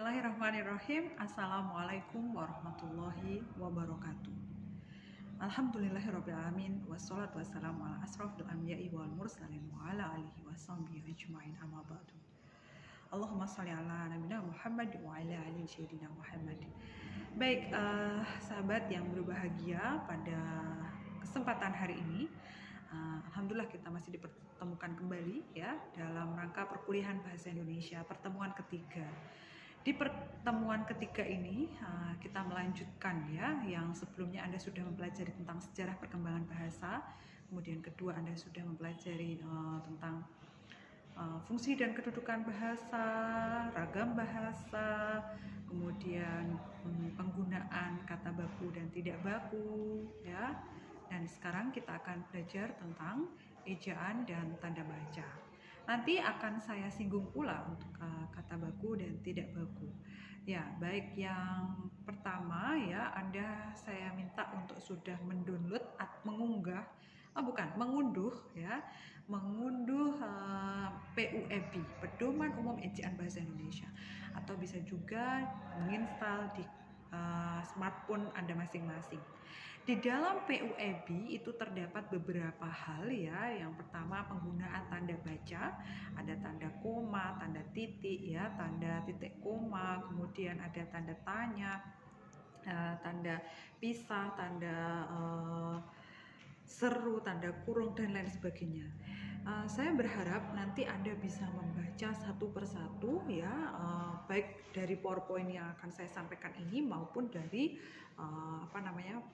Bismillahirrahmanirrahim. Assalamualaikum warahmatullahi wabarakatuh. Alhamdulillahirrabbilalamin. Wassalatu wassalamu ala asrafil anbiya'i wal mursalin wa ala alihi wa sahbihi ajma'in amma ba'du. Allahumma sholli ala nabiyina Muhammad wa ala ali sayyidina Muhammad. Baik, sahabat yang berbahagia, pada kesempatan hari ini alhamdulillah kita masih dipertemukan kembali ya dalam rangka perkuliahan bahasa Indonesia pertemuan ketiga. Di pertemuan ketiga ini kita melanjutkan ya yang sebelumnya Anda sudah mempelajari tentang sejarah perkembangan bahasa, kemudian kedua Anda sudah mempelajari tentang fungsi dan kedudukan bahasa, ragam bahasa, kemudian penggunaan kata baku dan tidak baku ya. Dan sekarang kita akan belajar tentang ejaan dan tanda baca. Nanti akan saya singgung pula untuk kata baku dan tidak baku. Ya, baik, yang pertama ya, saya minta untuk sudah mendownload atau mengunduh ya, PUEB, Pedoman Umum Ejaan Bahasa Indonesia, atau bisa juga menginstal di smartphone Anda masing-masing. Di dalam PUEB itu terdapat beberapa hal ya. Yang pertama penggunaan tanda baca, ada tanda koma, tanda titik ya, tanda titik koma, kemudian ada tanda tanya, tanda pisah, tanda seru, tanda kurung, dan lain sebagainya. Saya berharap nanti Anda bisa membaca satu persatu ya, baik dari PowerPoint yang akan saya sampaikan ini maupun dari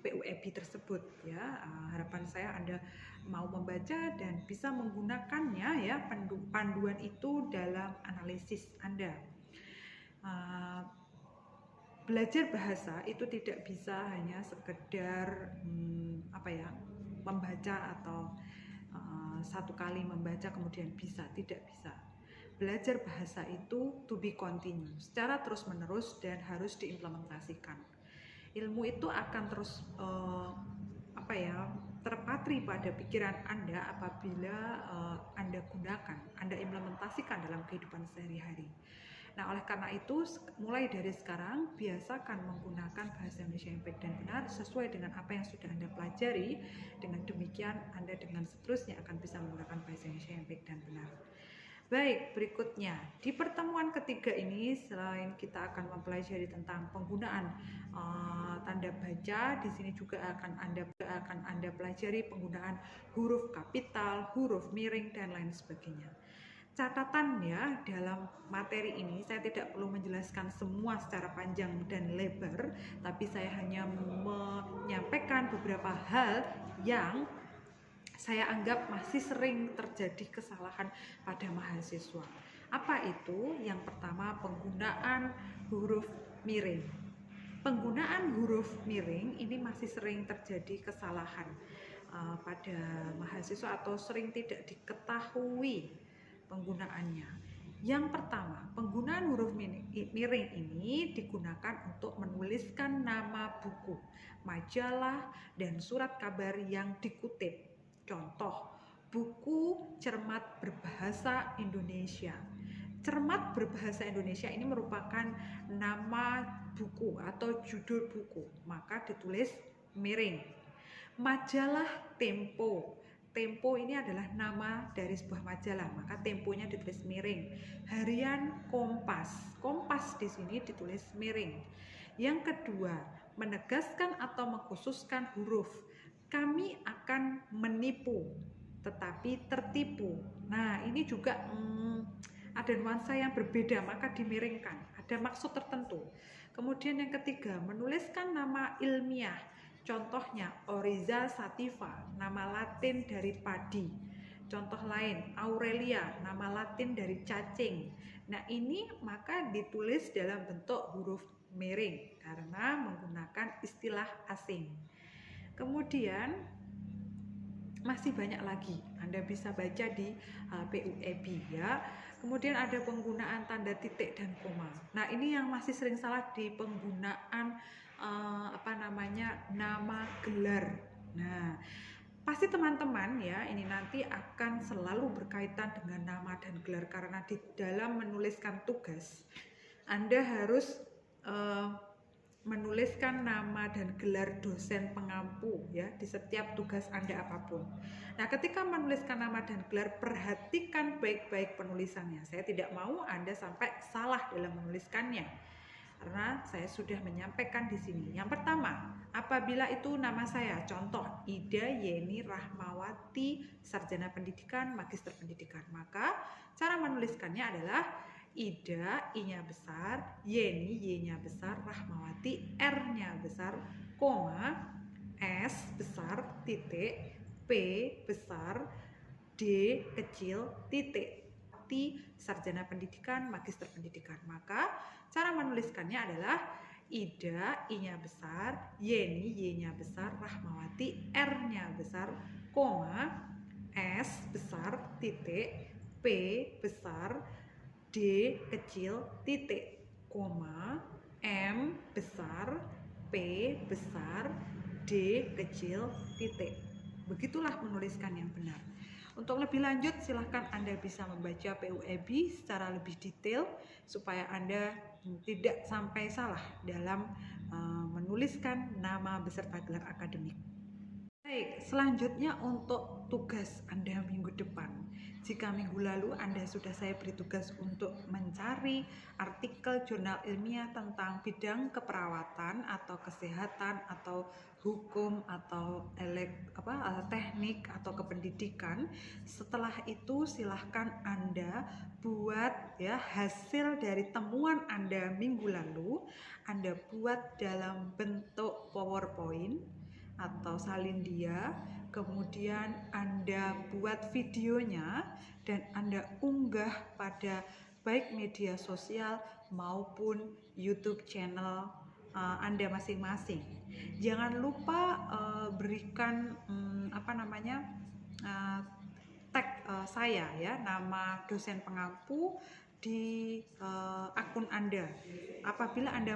PUEB tersebut ya. Harapan saya Anda mau membaca dan bisa menggunakannya ya, panduan itu dalam analisis Anda. Belajar bahasa itu tidak bisa hanya sekedar membaca atau satu kali membaca kemudian bisa, tidak bisa. Belajar bahasa itu to be continue, secara terus menerus dan harus diimplementasikan. Ilmu itu akan terus terpatri pada pikiran Anda apabila Anda gunakan, Anda implementasikan dalam kehidupan sehari-hari. Nah, oleh karena itu, mulai dari sekarang, biasakan menggunakan bahasa Indonesia yang baik dan benar sesuai dengan apa yang sudah Anda pelajari. Dengan demikian, Anda dengan seterusnya akan bisa menggunakan bahasa Indonesia yang baik dan benar. Baik, berikutnya. Di pertemuan ketiga ini, selain kita akan mempelajari tentang penggunaan tanda baca, di sini juga akan Anda pelajari penggunaan huruf kapital, huruf miring, dan lain sebagainya. Catatan ya, dalam materi ini saya tidak perlu menjelaskan semua secara panjang dan lebar, tapi saya hanya menyampaikan beberapa hal yang saya anggap masih sering terjadi kesalahan pada mahasiswa. Apa itu? Yang pertama, penggunaan huruf miring. Penggunaan huruf miring ini masih sering terjadi kesalahan pada mahasiswa atau sering tidak diketahui penggunaannya. Yang pertama, penggunaan huruf miring ini digunakan untuk menuliskan nama buku, majalah, dan surat kabar yang dikutip. Contoh, buku Cermat Berbahasa Indonesia. Cermat Berbahasa Indonesia ini merupakan nama buku atau judul buku, maka ditulis miring. Majalah Tempo. Tempo ini adalah nama dari sebuah majalah, maka temponya ditulis miring. Harian Kompas. Kompas di sini ditulis miring. Yang kedua, menegaskan atau mengkhususkan huruf. Kami akan menipu, tetapi tertipu. Nah, ini juga ada nuansa yang berbeda, maka dimiringkan. Ada maksud tertentu. Kemudian yang ketiga, menuliskan nama ilmiah. Contohnya Oryza sativa, nama Latin dari padi. Contoh lain, Aurelia, nama Latin dari cacing. Nah, ini maka ditulis dalam bentuk huruf miring karena menggunakan istilah asing. Kemudian masih banyak lagi Anda bisa baca di PUEB ya. Kemudian ada penggunaan tanda titik dan koma. Nah, ini yang masih sering salah di penggunaan nama gelar. Nah, pasti teman-teman ya ini nanti akan selalu berkaitan dengan nama dan gelar karena di dalam menuliskan tugas Anda harus menuliskan nama dan gelar dosen pengampu ya di setiap tugas Anda apapun. Nah, ketika menuliskan nama dan gelar, perhatikan baik-baik penulisannya. Saya tidak mau Anda sampai salah dalam menuliskannya, karena saya sudah menyampaikan di sini. Yang pertama, apabila itu nama saya, contoh Ida Yeni Rahmawati, sarjana pendidikan, magister pendidikan, maka cara menuliskannya adalah Ida, I-nya besar, Yeni, Y-nya besar, Rahmawati, R-nya besar, koma, S besar, titik, P besar, D kecil, titik, sarjana pendidikan, magister pendidikan. Maka cara menuliskannya adalah Ida, I-nya besar, Yeni, Y-nya besar, Rahmawati, R-nya besar, koma, S besar, titik, P besar, D kecil, titik, koma, M besar, P besar, D kecil, titik. Begitulah menuliskan yang benar. Untuk lebih lanjut, silahkan Anda bisa membaca PUEB secara lebih detail supaya Anda tidak sampai salah dalam menuliskan nama beserta gelar akademik. Baik, selanjutnya untuk tugas Anda minggu depan. Jika minggu lalu Anda sudah saya beri tugas untuk mencari artikel jurnal ilmiah tentang bidang keperawatan atau kesehatan atau hukum atau teknik atau kependidikan. Setelah itu silahkan Anda buat ya hasil dari temuan Anda minggu lalu, Anda buat dalam bentuk PowerPoint atau salin dia, kemudian Anda buat videonya dan Anda unggah pada baik media sosial maupun YouTube channel Anda masing-masing. Jangan lupa berikan tag saya ya, nama dosen pengampu di akun Anda. Apabila Anda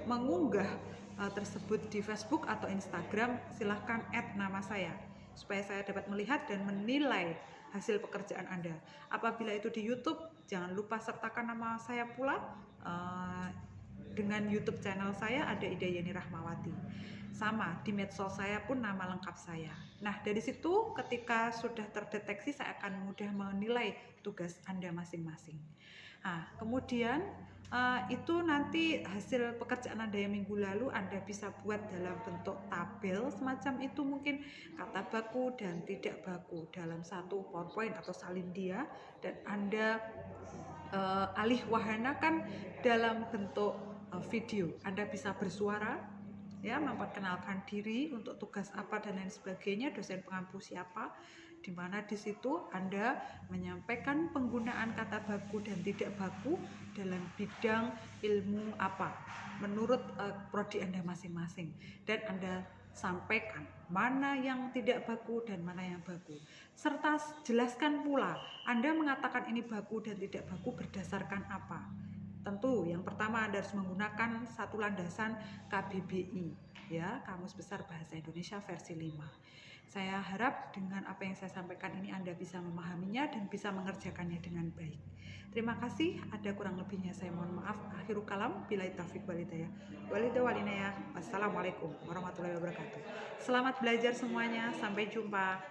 mengunggah tersebut di Facebook atau Instagram, silahkan add nama saya supaya saya dapat melihat dan menilai hasil pekerjaan Anda. Apabila itu di YouTube, jangan lupa sertakan nama saya pula. Dengan YouTube channel saya ada Ida Yeni Rahmawati. Sama, di medsos saya pun nama lengkap saya. Nah, dari situ ketika sudah terdeteksi, saya akan mudah menilai tugas Anda masing-masing. Nah, kemudian itu nanti hasil pekerjaan Anda yang minggu lalu Anda bisa buat dalam bentuk tabel semacam itu, mungkin kata baku dan tidak baku dalam satu PowerPoint atau salin dia, dan Anda alih wahanakan dalam bentuk video. Anda bisa bersuara ya, memperkenalkan diri untuk tugas apa dan lain sebagainya, dosen pengampu siapa, di mana di situ Anda menyampaikan penggunaan kata baku dan tidak baku dalam bidang ilmu apa menurut prodi Anda masing-masing, dan Anda sampaikan mana yang tidak baku dan mana yang baku, serta jelaskan pula Anda mengatakan ini baku dan tidak baku berdasarkan apa. Tentu yang pertama Anda harus menggunakan satu landasan KBBI ya, Kamus Besar Bahasa Indonesia versi 5. Saya harap dengan apa yang saya sampaikan ini Anda bisa memahaminya dan bisa mengerjakannya dengan baik. Terima kasih, ada kurang lebihnya saya mohon maaf. Akhirul kalam, billahi taufiq wal hidayah. Wassalamualaikum warahmatullahi wabarakatuh. Selamat belajar semuanya, sampai jumpa.